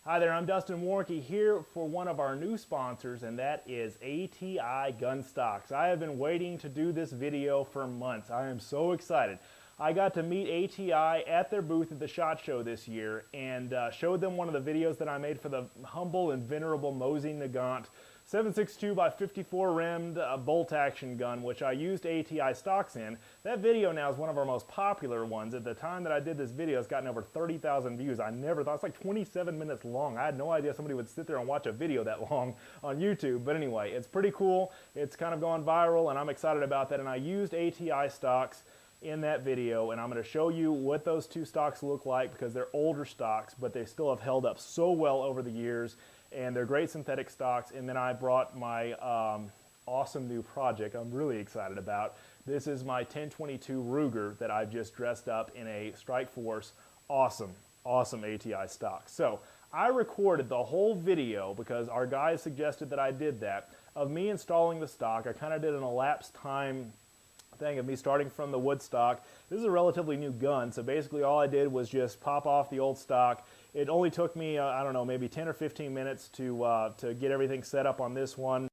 Hi there, I'm Dustin Warncke here for one of our new sponsors, and that is ATI Gun Stocks. I have been waiting to do this video for months. I am so excited. I got to meet ATI at their booth at the SHOT Show this year and showed them one of the videos that I made for the humble and venerable Mosin Nagant 7.62 by 54 rimmed bolt action gun, which I used ATI stocks in. That video now is one of our most popular ones. At the time that I did this video, it's gotten over 30,000 views. I never thought, it's like 27 minutes long. I had no idea somebody would sit there and watch a video that long on YouTube. But anyway, it's pretty cool. It's kind of gone viral, and I'm excited about that. And I used ATI stocks in that video, and I'm going to show you what those two stocks look like because they're older stocks, but they still have held up so well over the years. And they're great synthetic stocks. And then I brought my awesome new project I'm really excited about. This is my 1022 Ruger that I've just dressed up in a Strike Force awesome ATI stock. So I recorded the whole video because our guys suggested that I did that, of me installing the stock. I kind of did an elapsed time thing of me starting from the wood stock. This is a relatively new gun, so basically all I did was just pop off the old stock. It only took me, I don't know, maybe 10 or 15 minutes to get everything set up on this one.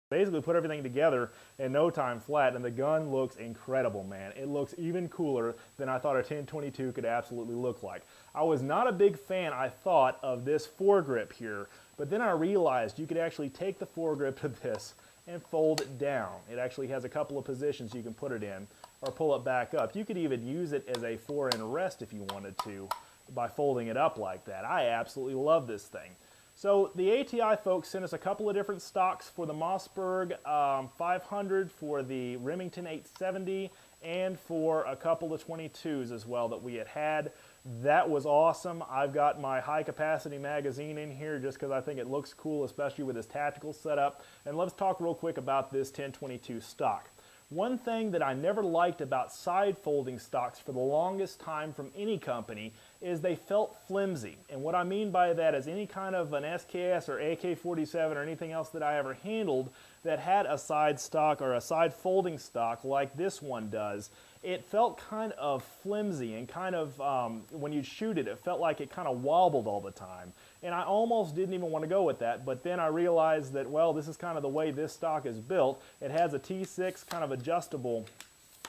Basically put everything together in no time flat, and the gun looks incredible, man. It looks even cooler than I thought a 1022 could absolutely look like. I was not a big fan, I thought, of this foregrip here, but then I realized you could actually take the foregrip of this and fold it down. It actually has a couple of positions you can put it in or pull it back up. You could even use it as a fore-end rest if you wanted to by folding it up like that. I absolutely love this thing. So the ATI folks sent us a couple of different stocks for the Mossberg 500, for the Remington 870, and for a couple of 22s as well that we had. That was awesome. I've got my high capacity magazine in here just because I think it looks cool, especially with this tactical setup. And let's talk real quick about this 1022 stock. One thing that I never liked about side folding stocks for the longest time from any company is they felt flimsy. And what I mean by that is any kind of an SKS or AK-47 or anything else that I ever handled that had a side stock or a side folding stock like this one does, it felt kind of flimsy and kind of, when you shoot it, it felt like it kind of wobbled all the time. And I almost didn't even want to go with that, but then I realized that, well, this is kind of the way this stock is built. It has a T6 kind of adjustable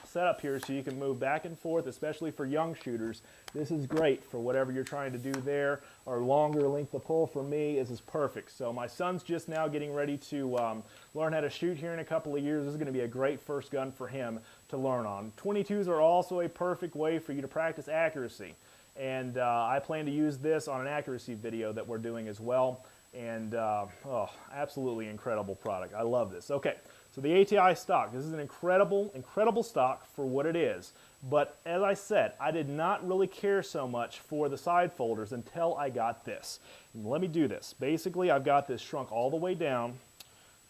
setup here so you can move back and forth, especially for young shooters. This is great for whatever you're trying to do there, or longer length of pull. For me, this is perfect. So my son's just now getting ready to learn how to shoot here in a couple of years. This is going to be a great first gun for him to learn on. 22s are also a perfect way for you to practice accuracy. And I plan to use this on an accuracy video that we're doing as well. And oh, absolutely incredible product. I love this. Okay, so the ATI stock. This is an incredible stock for what it is. But as I said, I did not really care so much for the side folders until I got this. And let me do this. Basically, I've got this shrunk all the way down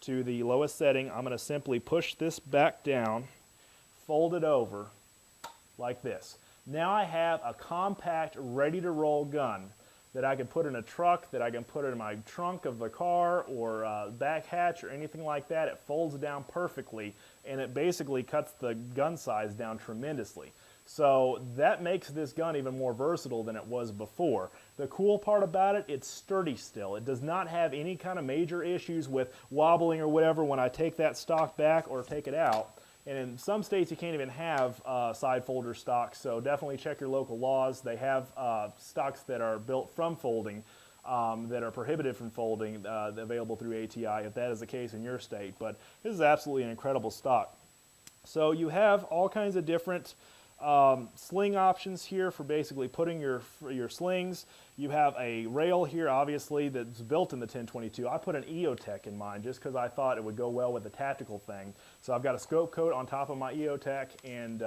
to the lowest setting. I'm going to simply push this back down, fold it over like this. Now I have a compact, ready-to-roll gun that I can put in a truck, that I can put in my trunk of the car or back hatch or anything like that. It folds down perfectly, and it basically cuts the gun size down tremendously. So that makes this gun even more versatile than it was before. The cool part about it, it's sturdy still. It does not have any kind of major issues with wobbling or whatever when I take that stock back or take it out. And in some states, you can't even have side folder stocks, so definitely check your local laws. They have stocks that are built from folding that are prohibited from folding available through ATI, if that is the case in your state. But this is absolutely an incredible stock. So you have all kinds of different sling options here for basically putting your slings. You have a rail here, obviously, that's built in the 1022. I put an EOTech in mine just because I thought it would go well with the tactical thing. So I've got a scope coat on top of my EOTech, and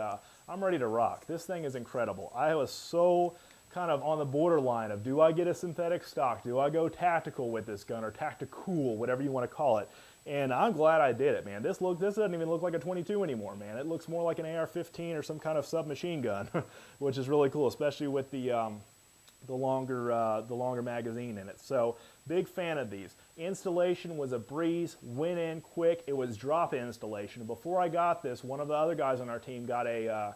I'm ready to rock. This thing is incredible. I was so kind of on the borderline of, do I get a synthetic stock? Do I go tactical with this gun, or tactical, whatever you want to call it? And I'm glad I did it, man. This doesn't even look like a 22 anymore, man. It looks more like an AR-15 or some kind of submachine gun, which is really cool, especially with the longer magazine in it. So big fan of these. Installation was a breeze. Went in quick. It was drop-in installation. Before I got this, one of the other guys on our team got a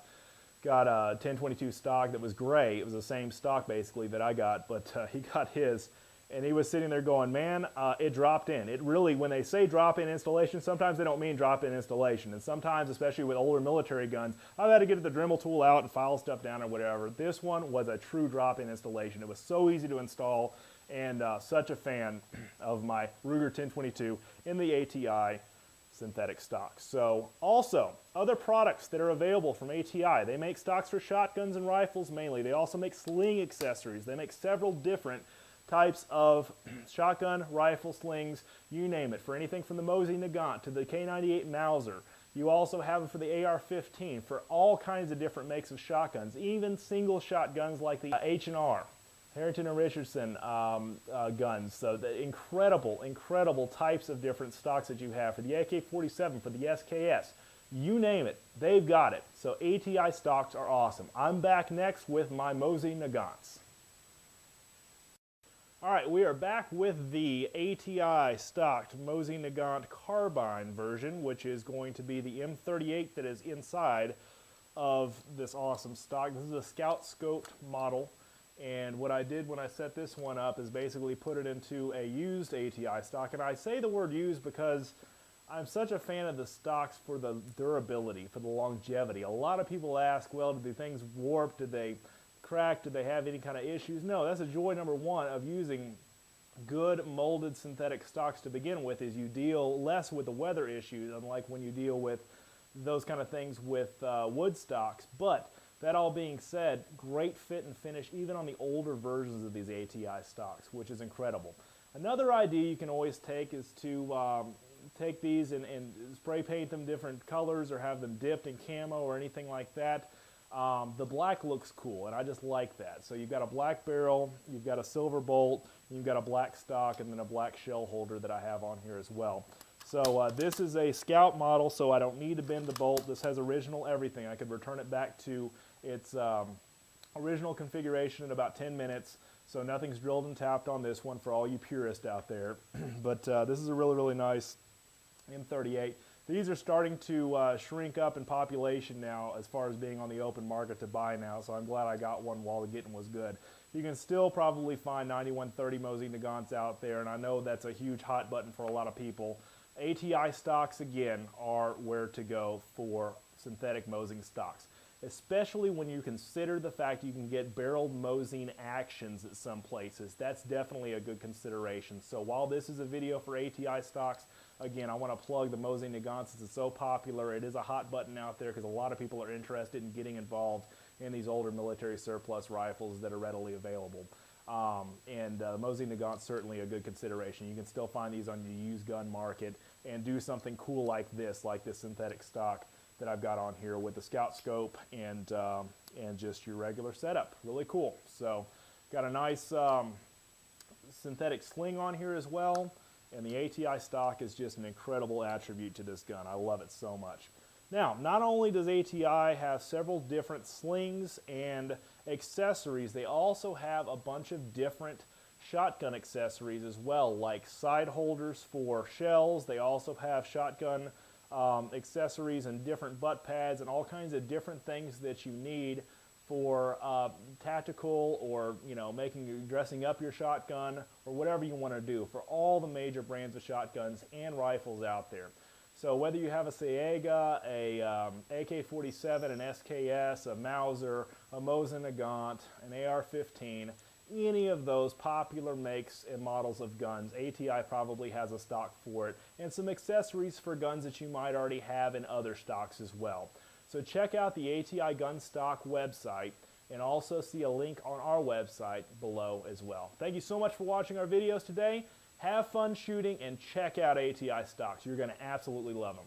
1022 stock that was gray. It was the same stock basically that I got, but he got his. And he was sitting there going, man, it dropped in. It really, when they say drop-in installation, sometimes they don't mean drop-in installation. And sometimes, especially with older military guns, I've had to get the Dremel tool out and file stuff down or whatever. This one was a true drop-in installation. It was so easy to install, and such a fan of my Ruger 1022 in the ATI synthetic stocks. So also, other products that are available from ATI. They make stocks for shotguns and rifles mainly. They also make sling accessories. They make several different types of shotgun, rifle, slings, you name it, for anything from the Mosin Nagant to the K98 Mauser. You also have them for the AR-15, for all kinds of different makes of shotguns, even single shotguns like the H&R, Harrington and Richardson guns. So the incredible types of different stocks that you have for the AK-47, for the SKS, you name it, they've got it. So ATI stocks are awesome. I'm back next with my Mosin Nagants. All right, we are back with the ATI stocked Mosin Nagant carbine version, which is going to be the M38 that is inside of this awesome stock. This is a scout scoped model, and what I did when I set this one up is basically put it into a used ATI stock. And I say the word used because I'm such a fan of the stocks for the durability, for the longevity. A lot of people ask, well, did the things warp? Did they crack? Did they have any kind of issues? No, that's a joy number one of using good molded synthetic stocks to begin with, is you deal less with the weather issues, unlike when you deal with those kind of things with wood stocks. But that all being said, great fit and finish even on the older versions of these ATI stocks, which is incredible. Another idea you can always take is to take these and spray paint them different colors, or have them dipped in camo or anything like that. The black looks cool, and I just like that. So you've got a black barrel, you've got a silver bolt, you've got a black stock, and then a black shell holder that I have on here as well. So this is a Scout model, so I don't need to bend the bolt. This has original everything. I could return it back to its original configuration in about 10 minutes. So nothing's drilled and tapped on this one for all you purists out there. But this is a really nice M38. These are starting to shrink up in population now as far as being on the open market to buy now, so I'm glad I got one while the getting was good. You can still probably find 9130 Mosin Nagants out there, and I know that's a huge hot button for a lot of people. ATI stocks, again, are where to go for synthetic Mosin stocks, especially when you consider the fact you can get barreled Mosin actions at some places. That's definitely a good consideration. So while this is a video for ATI stocks, again, I want to plug the Mosin Nagant since it's so popular. It is a hot button out there because a lot of people are interested in getting involved in these older military surplus rifles that are readily available. Mosin Nagant's certainly a good consideration. You can still find these on the used gun market and do something cool like this synthetic stock that I've got on here with the Scout scope and just your regular setup. Really cool. So got a nice synthetic sling on here as well, and the ATI stock is just an incredible attribute to this gun. I love it so much. Now, not only does ATI have several different slings and accessories, they also have a bunch of different shotgun accessories as well, like side holders for shells. They also have shotgun accessories and different butt pads and all kinds of different things that you need for tactical, or dressing up your shotgun, or whatever you want to do for all the major brands of shotguns and rifles out there. So whether you have a Saiga, a AK-47, an SKS, a Mauser, a Mosin Nagant, an AR-15, any of those popular makes and models of guns, ATI probably has a stock for it, and some accessories for guns that you might already have in other stocks as well. So check out the ATI Gun Stock website, and also see a link on our website below as well. Thank you so much for watching our videos today. Have fun shooting and check out ATI stocks. You're going to absolutely love them.